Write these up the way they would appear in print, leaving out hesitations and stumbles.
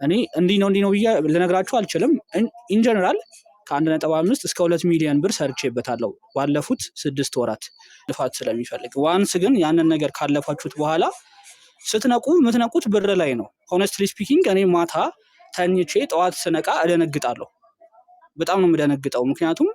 እኔ እንዲህ ነው ብዬ ልነግራችሁ አልችልም። ኢን ጀነራል ከ1.5 እስከ 2 ሚሊዮን ብር ሰርቼበታለሁ ባለፉት 6 ወራት ልፋት ስለሚፈልግ። ዋንስ ግን ያንን ነገር ካለፋችሁት በኋላ ስትነቁ የምትነቁት ብር ላይ ነው። ሆነስትሊ ስፒኪንግ እኔ ማታ ተኝቼ ጠዋት ስነቃ እደነግጣለሁ። በጣም ነው የምደነግጠው። ምክንያቱም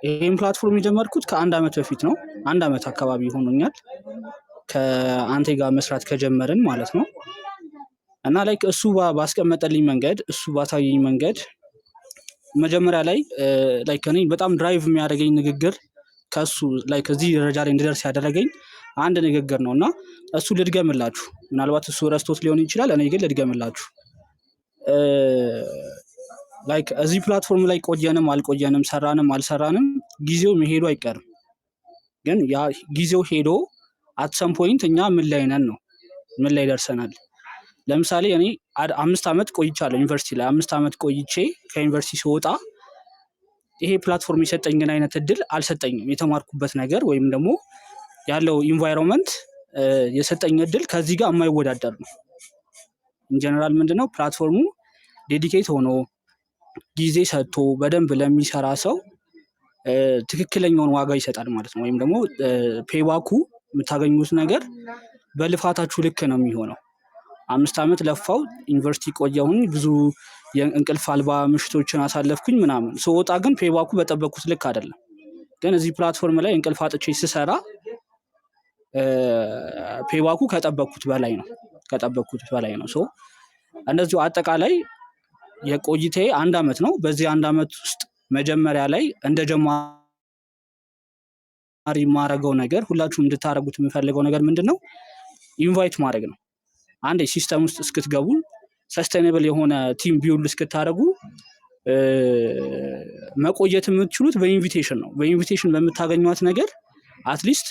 ይህን ፕላትፎርም የጀመርኩት ከ1 ዓመት በፊት ነው። 1 ዓመት አካባቢ ሆኖኛል ከአንቴ ጋር መስራት ከጀመርን ማለት ነው። እና ላይክ እሱ ባስቀመጠልኝ መንገድ እሱ ባሳየኝ መንገድ መጀመሪያ ላይ ላይክ እኔ በጣም ድራይቭ የሚያደርገኝ ንግግር ከሱ ላይክ እዚህ ደረጃ ላይ እንድደርስ ያደረገኝ አንድ ንግግር ነው እና እሱ ልድገምላችሁ። ምናልባት እሱ ረስቶት ሊሆን ይችላል፣ እኔ ግን ልድገምላችሁ። ላይክ እዚህ ፕላትፎርም ላይ ቆየንም አልቆየንም ሰራንም አልሰራንም ጊዜው መሄዱ አይቀርም። ግን ያ ጊዜው ሄዶ አት ሰም ፖይንት እኛ ምን ላይ ነን ነው፣ ምን ላይ ደርሰናል። ለምሳሌ እኔ 5 ዓመት ቆይቻለሁ ዩኒቨርሲቲ ላይ። 5 ዓመት ቆይቼ ከዩኒቨርሲቲ ሲወጣ ይሄ ፕላትፎርም የሰጠኝን አይነት እድል አልሰጠኝም። የተማርኩበት ነገር ወይም ደግሞ ያለው ኢንቫይሮንመንት የሰጠኝ እድል ከዚህ ጋር የማይወዳደር ነው። ኢንጀነራል ምንድነው ፕላትፎርሙ ዴዲኬት ሆኖ ጊዜ ሰጥቶ በደንብ ለሚሰራ ሰው ትክክለኛውን ዋጋ ይሰጣል ማለት ነው። ወይም ደግሞ ፔባኩ የምታገኙት ነገር በልፋታችሁ ልክ ነው የሚሆነው። 5 ዓመት ለፋው፣ ዩኒቨርሲቲ ቆየሁኝ፣ ብዙ የእንቅልፍ አልባ ምሽቶችን አሳለፍኩኝ ምናምን። ስወጣ ግን ፔባኩ በጠበቅኩት ልክ አይደለም። ግን እዚህ ፕላትፎርም ላይ እንቅልፍ አጥቼ ስሰራ ፔባኩ ከጠበቅኩት በላይ ነው። ሶ እንደዚሁ አጠቃላይ የቆይታዬ 1 ዓመት ነው። በዚህ 1 ዓመት ውስጥ መጀመሪያ ላይ እንደ ጀማሪ የማደርገው ነገር፣ ሁላችሁም እንድታደርጉት የምፈልገው ነገር ምንድነው? ኢንቫይት ማድረግ ነው። አንድ ሲስተም ውስጥ እስክትገቡ ሰስቴኔብል የሆነ ቲም ቢውልድ እስክታደርጉ መቆየት የምትችሉት በኢንቪቴሽን ነው። በኢንቪቴሽን በምታገኟት ነገር አትሊስት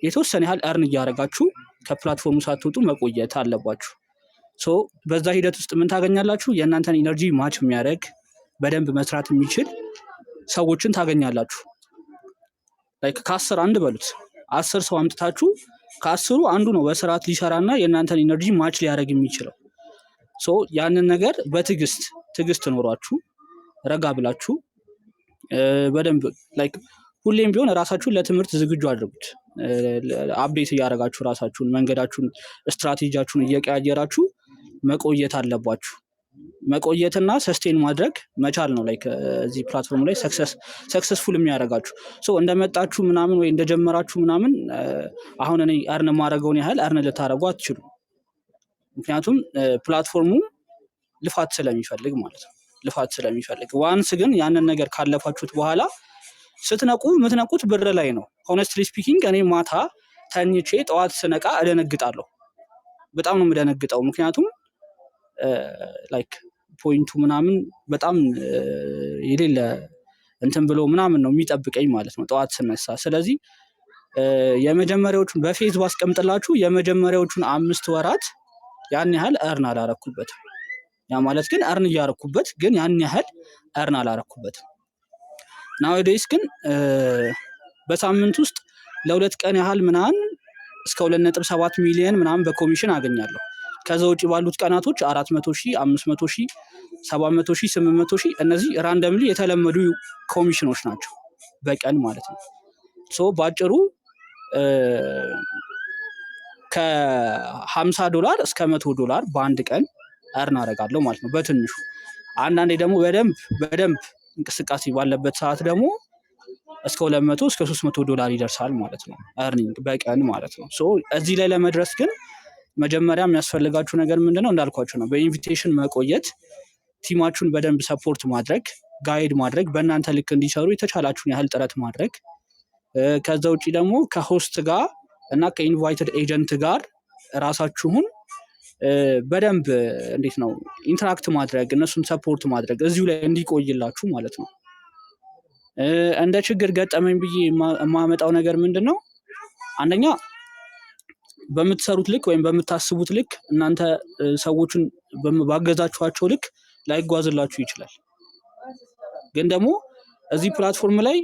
የተወሰነ ያህል እርን እያደረጋችሁ ከፕላትፎርሙ ሳትወጡ መቆየት አለባችሁ። ሶ በዛ ሂደት ውስጥ ምን ታገኛላችሁ? የእናንተን ኢነርጂ ማች የሚያደርግ በደንብ መስራት የሚችል ሰዎችን ታገኛላችሁ። ላይክ ከ10 አንድ በሉት 10 ሰው አምጥታችሁ ከ10ሩ አንዱ ነው በስርዓት ሊሰራና የእናንተን ኢነርጂ ማች ሊያደርግ የሚችለው። ሶ ያንን ነገር በትዕግስት ኖሯችሁ ረጋ ብላችሁ በደንብ ላይክ ሁሌም ቢሆን ራሳችሁን ለትምህርት ዝግጁ አድርጉት። አፕዴት እያደረጋችሁ ራሳችሁን፣ መንገዳችሁን፣ ስትራቴጂያችሁን እየቀያየራችሁ መቆየት አለባችሁ። መቆየትና ሰስቴን ማድረግ መቻል ነው ላይክ እዚህ ፕላትፎርም ላይ ሰክሰስፉል የሚያደርጋችሁ። ሶ እንደመጣችሁ ምናምን ወይ እንደጀመራችሁ ምናምን አሁን እኔ እርን ማድረገውን ያህል እርን ልታደርጉ አትችሉ። ምክንያቱም ፕላትፎርሙ ልፋት ስለሚፈልግ ማለት ነው። ዋንስ ግን ያንን ነገር ካለፋችሁት በኋላ ስትነቁ የምትነቁት ብር ላይ ነው። ሆነስትሊ ስፒኪንግ እኔ ማታ ተኝቼ ጠዋት ስነቃ እደነግጣለሁ። በጣም ነው የምደነግጠው። ምክንያቱም ላይክ ፖይንቱ ምናምን በጣም የሌለ እንትን ብሎ ምናምን ነው የሚጠብቀኝ ማለት ነው ጠዋት ስነሳ። ስለዚህ የመጀመሪያዎቹን በፌዝ ባስቀምጥላችሁ የመጀመሪያዎቹን 5 ወራት ያን ያህል እርን አላረኩበትም። ያ ማለት ግን እርን እያረኩበት ግን ያን ያህል እርን አላረኩበትም። ናውዴይስ ግን በሳምንት ውስጥ ለ2 ቀን ያህል ምናምን እስከ 2.7 ሚሊዮን ምናምን በኮሚሽን አገኛለሁ። ከዛ ውጪ ባሉት ቀናቶች 400,000፣ 500,000፣ 700,000፣ 800,000 እነዚህ ራንደምሊ የተለመዱ ኮሚሽኖች ናቸው በቀን ማለት ነው። ሶ ባጭሩ ከ$50 እስከ $100 በአንድ ቀን እርን አደርጋለሁ ማለት ነው በትንሹ። አንዳንዴ ደግሞ በደንብ እንቅስቃሴ ባለበት ሰዓት ደግሞ እስከ $200 እስከ $300 ይደርሳል ማለት ነው እርኒንግ በቀን ማለት ነው። ሶ እዚህ ላይ ለመድረስ ግን መጀመሪያ የሚያስፈልጋችሁ ነገር ምንድነው? እንዳልኳችሁ ነው። በኢንቪቴሽን መቆየት፣ ቲማችሁን በደንብ ሰፖርት ማድረግ፣ ጋይድ ማድረግ፣ በእናንተ ልክ እንዲሰሩ የተቻላችሁን ያህል ጥረት ማድረግ። ከዛ ውጪ ደግሞ ከሆስት ጋር እና ከኢንቫይትድ ኤጀንት ጋር ራሳችሁን በደንብ እንዴት ነው ኢንተራክት ማድረግ፣ እነሱን ሰፖርት ማድረግ እዚሁ ላይ እንዲቆይላችሁ ማለት ነው። እንደ ችግር ገጠመኝ ብዬ የማመጣው ነገር ምንድነው? አንደኛ በምትሰሩት ልክ ወይም በምታስቡት ልክ እናንተ ሰዎችን ባገዛችኋቸው ልክ ላይጓዝላችሁ ይችላል። ግን ደግሞ እዚህ ፕላትፎርም ላይ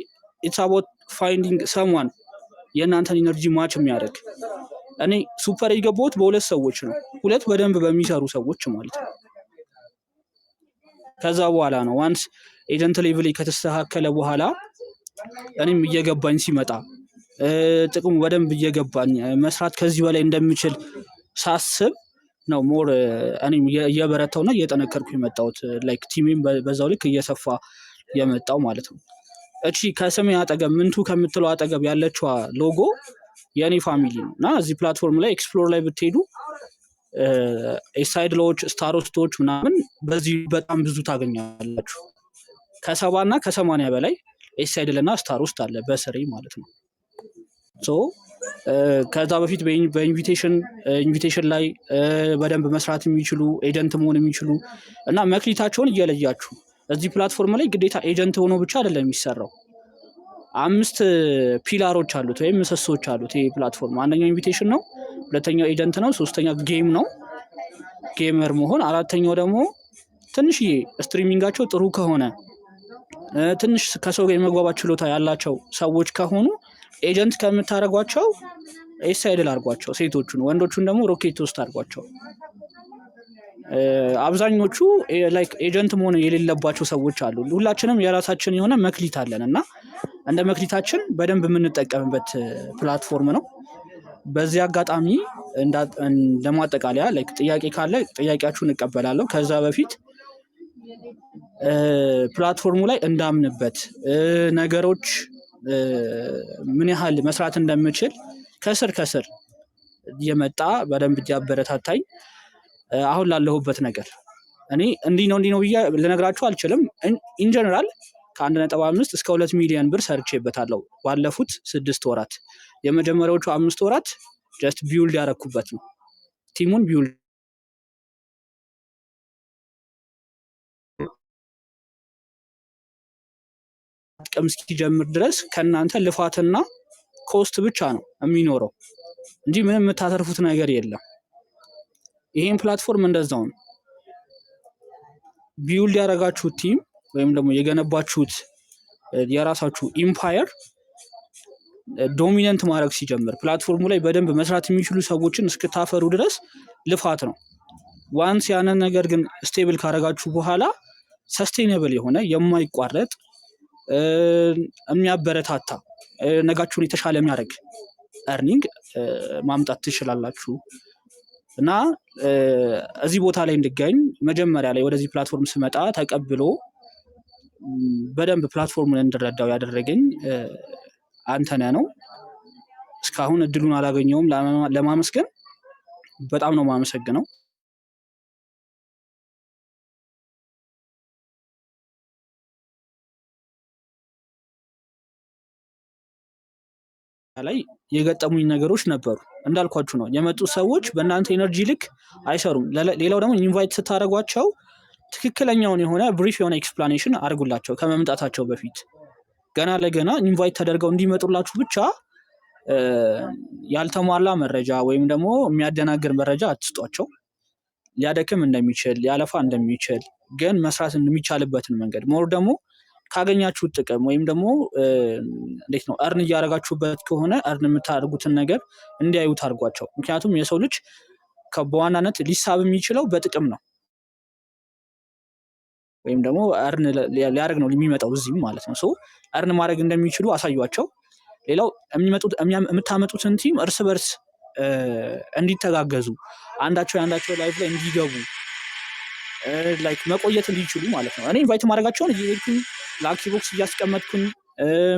ኢትስ አባውት ፋይንዲንግ ሰምዋን የእናንተን ኢነርጂ ማች የሚያደርግ። እኔ ሱፐር የገባሁት በ2 ሰዎች ነው፣ 2 በደንብ በሚሰሩ ሰዎች ማለት ነው። ከዛ በኋላ ነው ዋንስ ኤጀንት ሌቭል ከተስተካከለ በኋላ እኔም እየገባኝ ሲመጣ ጥቅሙ በደንብ እየገባኝ መስራት ከዚህ በላይ እንደምችል ሳስብ ነው ሞር እኔም እየበረታውና እየጠነከርኩ የመጣሁት ላይክ ቲሜም በዛው ልክ እየሰፋ የመጣው ማለት ነው። እቺ ከስሜ አጠገብ ምንቱ ከምትለው አጠገብ ያለችዋ ሎጎ የኔ ፋሚሊ ነው እና እዚህ ፕላትፎርም ላይ ኤክስፕሎር ላይ ብትሄዱ ኤሳይድሎች ስታሮስቶች ምናምን በዚህ በጣም ብዙ ታገኛላችሁ። ከ70 እና ከ80 በላይ ኤሳይድል እና ስታሮስት አለ በስሬ ማለት ነው። ሶ ከዛ በፊት በኢንቪቴሽን ላይ በደንብ መስራት የሚችሉ ኤጀንት መሆን የሚችሉ እና መክሊታቸውን እየለያችሁ እዚህ ፕላትፎርም ላይ ግዴታ ኤጀንት ሆኖ ብቻ አይደለም የሚሰራው። 5 ፒላሮች አሉት ወይም ምሰሶች አሉት ይሄ ፕላትፎርም። አንደኛው ኢንቪቴሽን ነው፣ ሁለተኛው ኤጀንት ነው፣ ሶስተኛው ጌም ነው ጌመር መሆን፣ አራተኛው ደግሞ ትንሽዬ ስትሪሚንጋቸው ጥሩ ከሆነ ትንሽ ከሰው ጋር የመግባባት ችሎታ ያላቸው ሰዎች ከሆኑ ኤጀንት ከምታደርጓቸው ኤሳይድል አድርጓቸው ሴቶቹን፣ ወንዶቹን ደግሞ ሮኬት ውስጥ አድርጓቸው። አብዛኞቹ ላይክ ኤጀንት መሆን የሌለባቸው ሰዎች አሉ። ሁላችንም የራሳችን የሆነ መክሊት አለን እና እንደ መክሊታችን በደንብ የምንጠቀምበት ፕላትፎርም ነው። በዚህ አጋጣሚ እንደማጠቃለያ ላይክ ጥያቄ ካለ ጥያቄያችሁን እቀበላለሁ። ከዛ በፊት ፕላትፎርሙ ላይ እንዳምንበት ነገሮች ምን ያህል መስራት እንደምችል ከስር እየመጣ በደንብ እያበረታታኝ አሁን ላለሁበት ነገር እኔ እንዲህ ነው ብዬ ልነግራችሁ አልችልም። ኢንጀነራል ከ1.5 እስከ 2 ሚሊዮን ብር ሰርቼበታለሁ ባለፉት 6 ወራት። የመጀመሪያዎቹ 5 ወራት ጀስት ቢውልድ ያረኩበት ነው። ቲሙን ቢውልድ ጥቅም እስኪጀምር ድረስ ከእናንተ ልፋትና ኮስት ብቻ ነው የሚኖረው እንጂ ምንም የምታተርፉት ነገር የለም። ይሄን ፕላትፎርም እንደዛው ነው። ቢውልድ ያደረጋችሁት ቲም ወይም ደግሞ የገነባችሁት የራሳችሁ ኢምፓየር ዶሚነንት ማድረግ ሲጀምር ፕላትፎርሙ ላይ በደንብ መስራት የሚችሉ ሰዎችን እስክታፈሩ ድረስ ልፋት ነው። ዋንስ ያንን ነገር ግን ስቴብል ካደረጋችሁ በኋላ ሰስቴይነብል የሆነ የማይቋረጥ የሚያበረታታ ነጋችሁን የተሻለ የሚያደርግ እርኒንግ ማምጣት ትችላላችሁ። እና እዚህ ቦታ ላይ እንድገኝ መጀመሪያ ላይ ወደዚህ ፕላትፎርም ስመጣ ተቀብሎ በደንብ ፕላትፎርሙን እንድረዳው ያደረገኝ አንተነህ ነው። እስካሁን እድሉን አላገኘውም ለማመስገን በጣም ነው ማመሰግነው። ላይ የገጠሙኝ ነገሮች ነበሩ። እንዳልኳችሁ ነው የመጡት ሰዎች በእናንተ ኤነርጂ ልክ አይሰሩም። ሌላው ደግሞ ኢንቫይት ስታደርጓቸው ትክክለኛውን የሆነ ብሪፍ የሆነ ኤክስፕላኔሽን አድርጉላቸው ከመምጣታቸው በፊት። ገና ለገና ኢንቫይት ተደርገው እንዲመጡላችሁ ብቻ ያልተሟላ መረጃ ወይም ደግሞ የሚያደናግር መረጃ አትስጧቸው። ሊያደክም እንደሚችል ሊያለፋ እንደሚችል ግን መስራት የሚቻልበትን መንገድ ሞር ደግሞ ካገኛችሁት ጥቅም ወይም ደግሞ እንዴት ነው እርን እያደረጋችሁበት ከሆነ እርን የምታደርጉትን ነገር እንዲያዩት አድርጓቸው። ምክንያቱም የሰው ልጅ በዋናነት ሊሳብ የሚችለው በጥቅም ነው ወይም ደግሞ እርን ሊያደርግ ነው የሚመጣው እዚህም ማለት ነው። ሶ እርን ማድረግ እንደሚችሉ አሳዩቸው። ሌላው የምታመጡትን ቲም እርስ በርስ እንዲተጋገዙ አንዳቸው የአንዳቸው ላይፍ ላይ እንዲገቡ ላይክ መቆየት እንዲችሉ ማለት ነው። እኔ ኢንቫይት ማድረጋቸውን እየሄድኩኝ ላኪ ቦክስ እያስቀመጥኩኝ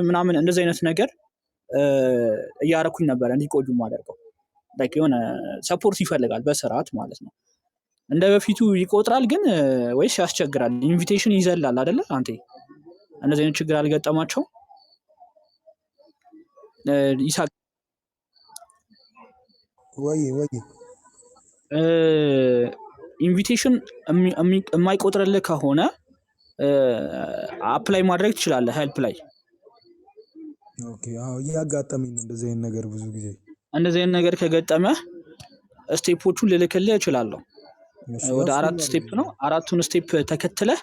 ምናምን እንደዚህ አይነት ነገር እያረኩኝ ነበር እንዲቆዩ ማደርገው። ላይክ የሆነ ሰፖርት ይፈልጋል በስርዓት ማለት ነው። እንደ በፊቱ ይቆጥራል ግን ወይስ ያስቸግራል? ኢንቪቴሽን ይዘላል አይደለ? አንተ እንደዚህ አይነት ችግር አልገጠማቸው? ይሳቅ ወይ ኢንቪቴሽን የማይቆጥርልህ ከሆነ አፕላይ ማድረግ ትችላለህ ሄልፕ ላይ። ኦኬ አዎ እያጋጠመኝ ነው እንደዚህ አይነት ነገር ብዙ ጊዜ። እንደዚህ አይነት ነገር ከገጠመ ስቴፖቹን ልልክልህ እችላለሁ። ወደ 4 ስቴፕ ነው። 4ቱን ስቴፕ ተከትለህ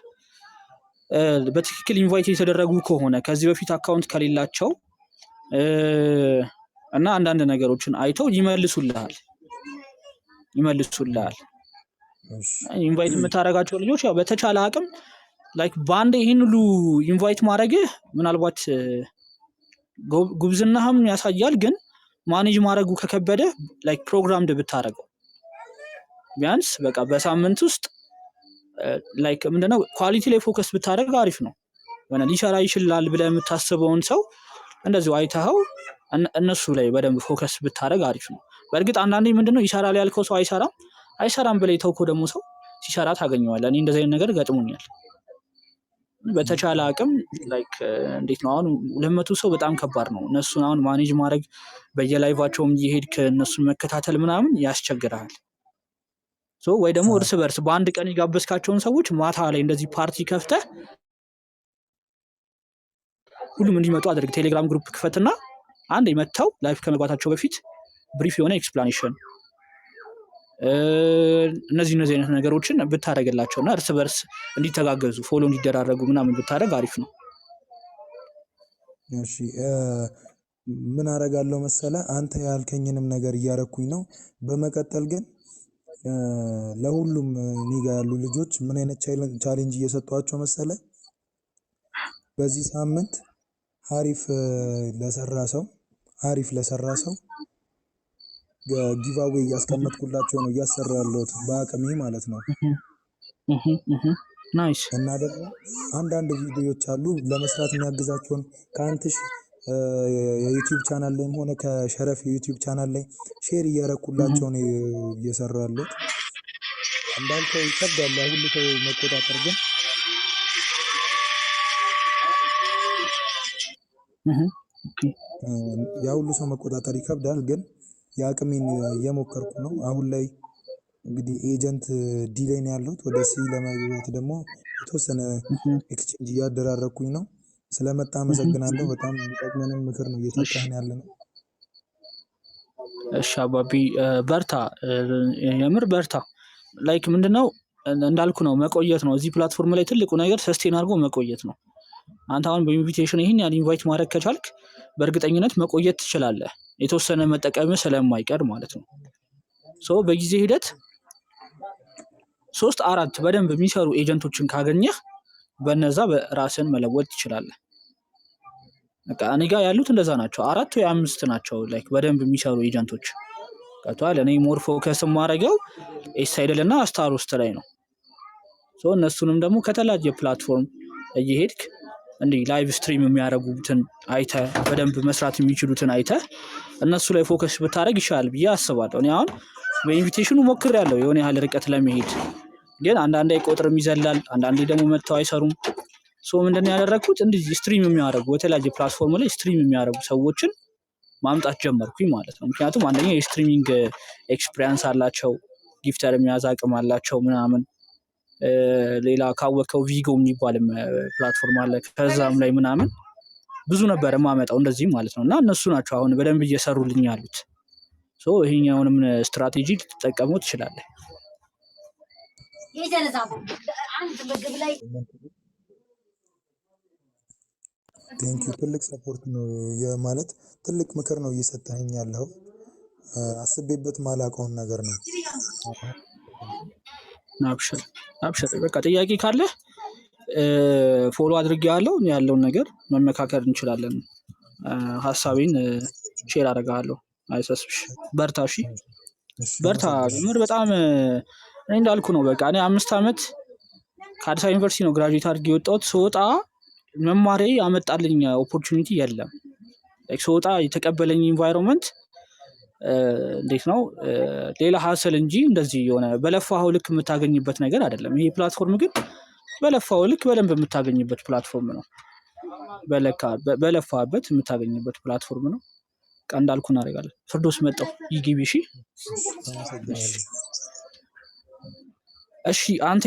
በትክክል ኢንቫይት የተደረጉ ከሆነ ከዚህ በፊት አካውንት ከሌላቸው እና አንዳንድ ነገሮችን አይተው ይመልሱልሃል። ኢንቫይት የምታደርጋቸው ልጆች ያው በተቻለ አቅም ላይክ በአንዴ ይህን ሁሉ ኢንቫይት ማድረግህ ምናልባት ጉብዝናህም ያሳያል፣ ግን ማኔጅ ማድረጉ ከከበደ ላይክ ፕሮግራምድ ብታደረገው ቢያንስ በቃ በሳምንት ውስጥ ላይክ ምንድነው ኳሊቲ ላይ ፎከስ ብታደረግ አሪፍ ነው። ሊሰራ ይችላል ብለህ የምታስበውን ሰው እንደዚሁ አይተኸው እነሱ ላይ በደንብ ፎከስ ብታደረግ አሪፍ ነው። በእርግጥ አንዳንዴ ምንድነው ይሰራል ያልከው ሰው አይሰራም ብለህ የተውከው ደግሞ ሰው ሲሰራ ታገኘዋለህ። እኔ እንደዚህ አይነት ነገር ገጥሞኛል። በተቻለ አቅም ላይክ እንዴት ነው አሁን 200 ሰው በጣም ከባድ ነው። እነሱን አሁን ማኔጅ ማድረግ በየላይቫቸውም እየሄድክ እነሱን መከታተል ምናምን ያስቸግራል። ወይ ደግሞ እርስ በርስ በአንድ ቀን የጋበዝካቸውን ሰዎች ማታ ላይ እንደዚህ ፓርቲ ከፍተህ ሁሉም እንዲመጡ አድርግ። ቴሌግራም ግሩፕ ክፈትና አንድ መጥተው ላይቭ ከመግባታቸው በፊት ብሪፍ የሆነ ኤክስፕላኔሽን እነዚህ አይነት ነገሮችን ብታደርግላቸውና እርስ በርስ እንዲተጋገዙ ፎሎ እንዲደራረጉ ምናምን ብታደርግ አሪፍ ነው። እሺ ምን አደርጋለሁ መሰለ፣ አንተ ያልከኝንም ነገር እያረኩኝ ነው። በመቀጠል ግን ለሁሉም እኔ ጋር ያሉ ልጆች ምን አይነት ቻሌንጅ እየሰጧቸው መሰለ፣ በዚህ ሳምንት አሪፍ ለሰራ ሰው ጊቫዌ እያስቀመጥኩላቸው ነው እያሰራ ያለሁት በአቅሜ ማለት ነው። ናይስ። እና ደግሞ አንዳንድ ቪዲዮዎች አሉ ለመስራት የሚያግዛቸውን ከአንትሽ የዩቲዩብ ቻናል ላይም ሆነ ከሸረፍ የዩቲዩብ ቻናል ላይ ሼር እያረኩላቸው ነው እየሰራ ያለሁት። እንዳልከው ይከብዳል ሁሉ ሰው መቆጣጠር፣ ግን ያ ሁሉ ሰው መቆጣጠር ይከብዳል፣ ግን የአቅሜን እየሞከርኩ ነው። አሁን ላይ እንግዲህ ኤጀንት ዲ ላይ ነው ያለሁት። ወደ ሲ ለመግባት ደግሞ የተወሰነ ኤክስቼንጅ እያደራረኩኝ ነው። ስለመጣ አመሰግናለሁ። በጣም የሚጠቅመንን ምክር ነው እየሰጠህን ያለ ነው። እሺ አባቢ በርታ፣ የምር በርታ። ላይክ ምንድነው እንዳልኩ ነው መቆየት ነው። እዚህ ፕላትፎርም ላይ ትልቁ ነገር ሰስቴን አድርጎ መቆየት ነው። አንተ አሁን በኢንቪቴሽን ይህን ያህል ኢንቫይት ማድረግ ከቻልክ በእርግጠኝነት መቆየት ትችላለህ፣ የተወሰነ መጠቀም ስለማይቀር ማለት ነው። በጊዜ ሂደት 3-4 በደንብ የሚሰሩ ኤጀንቶችን ካገኘህ በነዛ በራስን መለወጥ ትችላለህ። በቃ እኔ ጋር ያሉት እንደዛ ናቸው፣ 4 ወይ 5 ናቸው ላይክ በደንብ የሚሰሩ ኤጀንቶች ቀጥቷል። እኔ ሞር ፎከስ ማድረገው ኤሳይድል እና ስታር ውስጥ ላይ ነው። እነሱንም ደግሞ ከተለያየ ፕላትፎርም እየሄድክ እንዲህ ላይቭ ስትሪም የሚያደርጉትን አይተህ በደንብ መስራት የሚችሉትን አይተህ እነሱ ላይ ፎከስ ብታደረግ ይሻላል ብዬ አስባለሁ። እኔ አሁን በኢንቪቴሽኑ ሞክሬያለሁ የሆነ ያህል ርቀት ለመሄድ፣ ግን አንዳንዴ ቁጥርም ይዘላል፣ አንዳንዴ ደግሞ መጥተው አይሰሩም። ምንድነው ያደረኩት እንዲህ ስትሪም የሚያደርጉ የተለያየ ፕላትፎርም ላይ ስትሪም የሚያደርጉ ሰዎችን ማምጣት ጀመርኩኝ ማለት ነው። ምክንያቱም አንደኛ የስትሪሚንግ ኤክስፒሪየንስ አላቸው፣ ጊፍተር የሚያዝ አቅም አላቸው ምናምን። ሌላ ካወቀው ቪጎ የሚባልም ፕላትፎርም አለ፣ ከዛም ላይ ምናምን ብዙ ነበር የማመጣው እንደዚህ ማለት ነው። እና እነሱ ናቸው አሁን በደንብ እየሰሩልኝ ያሉት። ይሄኛውንም ስትራቴጂ ልትጠቀመው ትችላለህ። ቴንኪው። ትልቅ ሰፖርት ነው ማለት ትልቅ ምክር ነው እየሰጠኸኝ ያለው። አስቤበት ማላውቀውን ነገር ነው። አብሽር በቃ ጥያቄ ካለ ፎሎ አድርጌዋለሁ። ያለውን ነገር መመካከር እንችላለን። ሀሳቤን ሼር አደርጋለሁ። አይሰስብሽ። በርታ። እሺ በርታ። ምር በጣም እኔ እንዳልኩ ነው። በቃ እኔ 5 ዓመት ከአዲስ አበባ ዩኒቨርሲቲ ነው ግራጁዌት አድርጌ የወጣሁት። ስወጣ መማሬ ያመጣልኝ ኦፖርቹኒቲ የለም። ስወጣ የተቀበለኝ ኢንቫይሮንመንት እንዴት ነው ሌላ ሀሰል እንጂ እንደዚህ የሆነ በለፋው ልክ የምታገኝበት ነገር አይደለም። ይሄ ፕላትፎርም ግን በለፋው ልክ በደንብ የምታገኝበት ፕላትፎርም ነው። በለፋበት የምታገኝበት ፕላትፎርም ነው። በቃ እንዳልኩ እናደርጋለን። ፍርዶስ መጣው ይግቢ። እሺ አንቴ